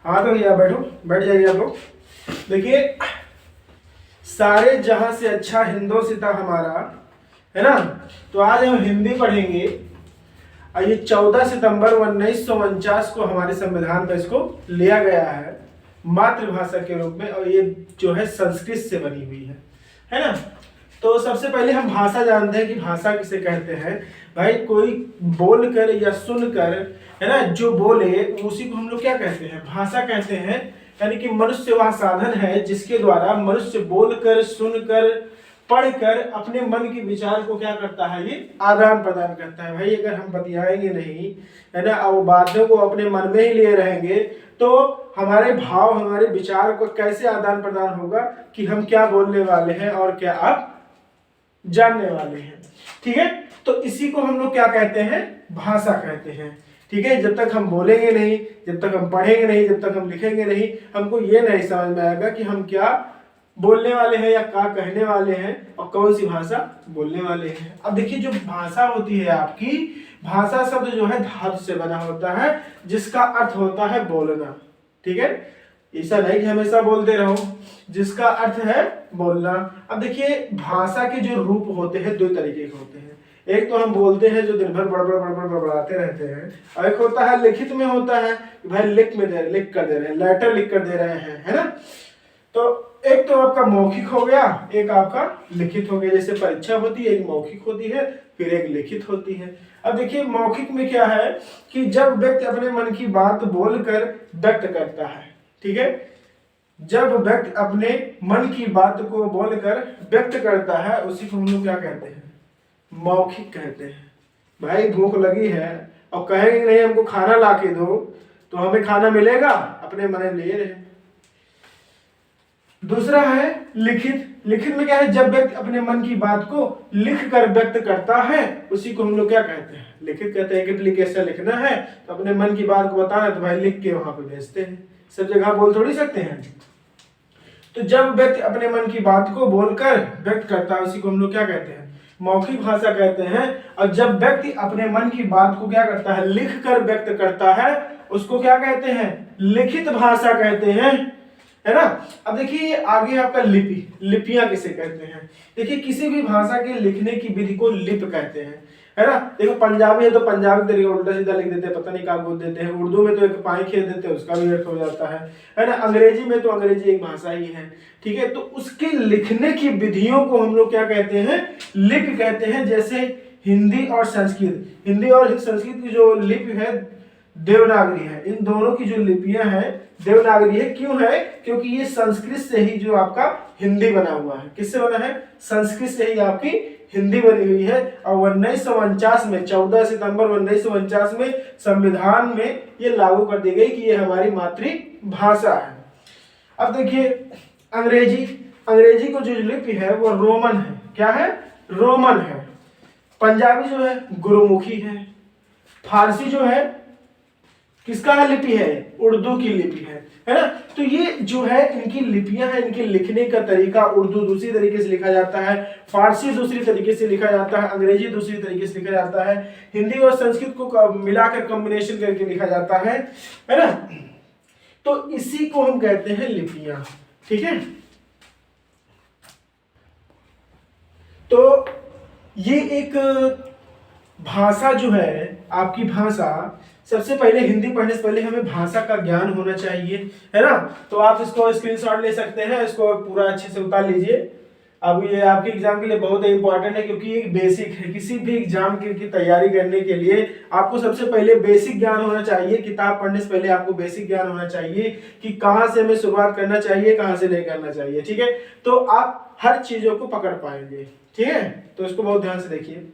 हाँ तो भैया बैठो, बैठ जाइए आप लोग। देखिए, सारे जहां से अच्छा हिंदोसिता हमारा है ना, तो आज हम हिंदी पढ़ेंगे। और ये 14 सितंबर 1949 को हमारे संविधान पर इसको लिया गया है मातृभाषा के रूप में, और ये जो है संस्कृत से बनी हुई है ना। तो सबसे पहले हम भाषा जानते हैं कि भाषा किसे कहते हैं। भाई कोई बोलकर या सुनकर, है ना, जो बोले उसी को हम लोग क्या कहते हैं, भाषा कहते हैं। यानी कि मनुष्य वह साधन है जिसके द्वारा मनुष्य बोलकर, सुनकर, पढ़कर अपने मन के विचार को क्या करता है, ये आदान प्रदान करता है। भाई अगर हम बतियाएंगे नहीं, है ना, और बातों को अपने मन में ही लिए रहेंगे, तो हमारे भाव, हमारे विचार को कैसे आदान प्रदान होगा कि हम क्या बोलने वाले हैं और क्या आप जानने वाले हैं। ठीक है, तो इसी को हम लोग क्या कहते हैं, भाषा कहते हैं। ठीक है, जब तक हम बोलेंगे नहीं, जब तक हम पढ़ेंगे नहीं, जब तक हम लिखेंगे नहीं, हमको ये नहीं समझ में आएगा कि हम क्या बोलने वाले हैं या क्या कहने वाले हैं और कौन सी भाषा बोलने वाले हैं। अब देखिए, जो भाषा होती है आपकी, भाषा शब्द जो है धातु से बना होता है जिसका अर्थ होता है बोलना। ठीक है, ऐसा नहीं कि हमेशा बोलते रहो, जिसका अर्थ है बोलना। अब देखिए, भाषा के जो रूप होते हैं दो तरीके के होते हैं। एक तो हम बोलते हैं जो दिन भर बड़बड़ाते रहते हैं, और एक होता है लिखित में होता है, भाई लिख कर दे रहे हैं, लेटर लिख कर दे रहे हैं, है ना। तो एक तो आपका मौखिक हो गया, एक आपका लिखित हो गया। जैसे परीक्षा होती है, एक मौखिक होती है, फिर एक लिखित होती है। अब देखिए, मौखिक में क्या है कि जब व्यक्ति अपने मन की बात बोलकर व्यक्त करता है। ठीक है, जब व्यक्ति अपने मन की बात को बोलकर व्यक्त करता है, उसी को हम लोग क्या कहते हैं, मौखिक कहते हैं। भाई भूख लगी है और कहेंगे नहीं हमको खाना ला के दो, तो हमें खाना मिलेगा, अपने मन ले रहे। दूसरा है लिखित। लिखित में क्या है, जब व्यक्ति अपने मन की बात को लिख कर व्यक्त करता है, उसी को हम लोग क्या कहते हैं, लिखित कहते हैं। कि एप्लीकेशन लिखना है तो अपने मन की बात को बताना, तो भाई लिख के वहां पे भेजते हैं, सब जगह बोल थोड़ी सकते हैं। तो जब व्यक्ति अपने मन की बात को बोलकर व्यक्त करता है, उसी को हम लोग क्या कहते हैं, मौखिक भाषा कहते हैं। और जब व्यक्ति अपने मन की बात को क्या करता है, लिख कर व्यक्त करता है, उसको क्या कहते हैं, लिखित भाषा कहते हैं, है ना। अब देखिए, आगे आपका लिपि। लिपियां किसे कहते हैं, देखिए किसी भी भाषा के लिखने की विधि को लिप कहते हैं, है ना। देखो पंजाबी है तो पंजाबी तरीके उल्टा सीधा लिख देते हैं, पता नहीं क्या बोल देते हैं। उर्दू में तो एक पाई खेल देते हैं, उसका भी अर्थ हो जाता है ना। अंग्रेजी में तो अंग्रेजी एक भाषा ही है। ठीक है, तो उसके लिखने की विधियों को हम लोग क्या कहते हैं, लिपि कहते हैं। जैसे हिंदी और संस्कृत, हिंदी और संस्कृत की जो लिपि है देवनागरी है। इन दोनों की जो लिपियां हैं देवनागरी है। क्यों है, क्योंकि ये संस्कृत से ही जो आपका हिंदी बना हुआ है। किससे बना है, संस्कृत से ही आपकी हिंदी बनी हुई है। और 1949 में, 14 सितंबर 1949 में संविधान में ये लागू कर दी गई कि ये हमारी मातृभाषा है। अब देखिए, अंग्रेजी को जो लिपि है वो रोमन है। क्या है, रोमन है। पंजाबी जो है गुरुमुखी है। फारसी जो है किसका लिपि है, उर्दू की लिपि है ना। तो ये जो है इनकी लिपियां हैं, इनके लिखने का तरीका, उर्दू दूसरी तरीके से लिखा जाता है, फारसी दूसरी तरीके से लिखा जाता है, अंग्रेजी दूसरी तरीके से लिखा जाता है, हिंदी और संस्कृत को मिलाकर कॉम्बिनेशन करके लिखा जाता है ना। तो इसी को हम कहते हैं लिपियां। ठीक है, तो ये एक भाषा जो है आपकी भाषा, सबसे पहले हिंदी पढ़ने से पहले हमें भाषा का ज्ञान होना चाहिए, है ना। तो आप इसको स्क्रीनशॉट ले सकते हैं, इसको पूरा अच्छे से उतार लीजिए। अब ये आपके एग्जाम के लिए बहुत इंपॉर्टेंट है, क्योंकि ये बेसिक है। किसी भी एग्जाम की तैयारी करने के लिए आपको सबसे पहले बेसिक ज्ञान होना चाहिए। किताब पढ़ने से पहले आपको बेसिक ज्ञान होना चाहिए कि कहाँ से हमें शुरुआत करना चाहिए, कहाँ से नहीं करना चाहिए। ठीक है, तो आप हर चीजों को पकड़ पाएंगे। ठीक है, तो इसको बहुत ध्यान से देखिए।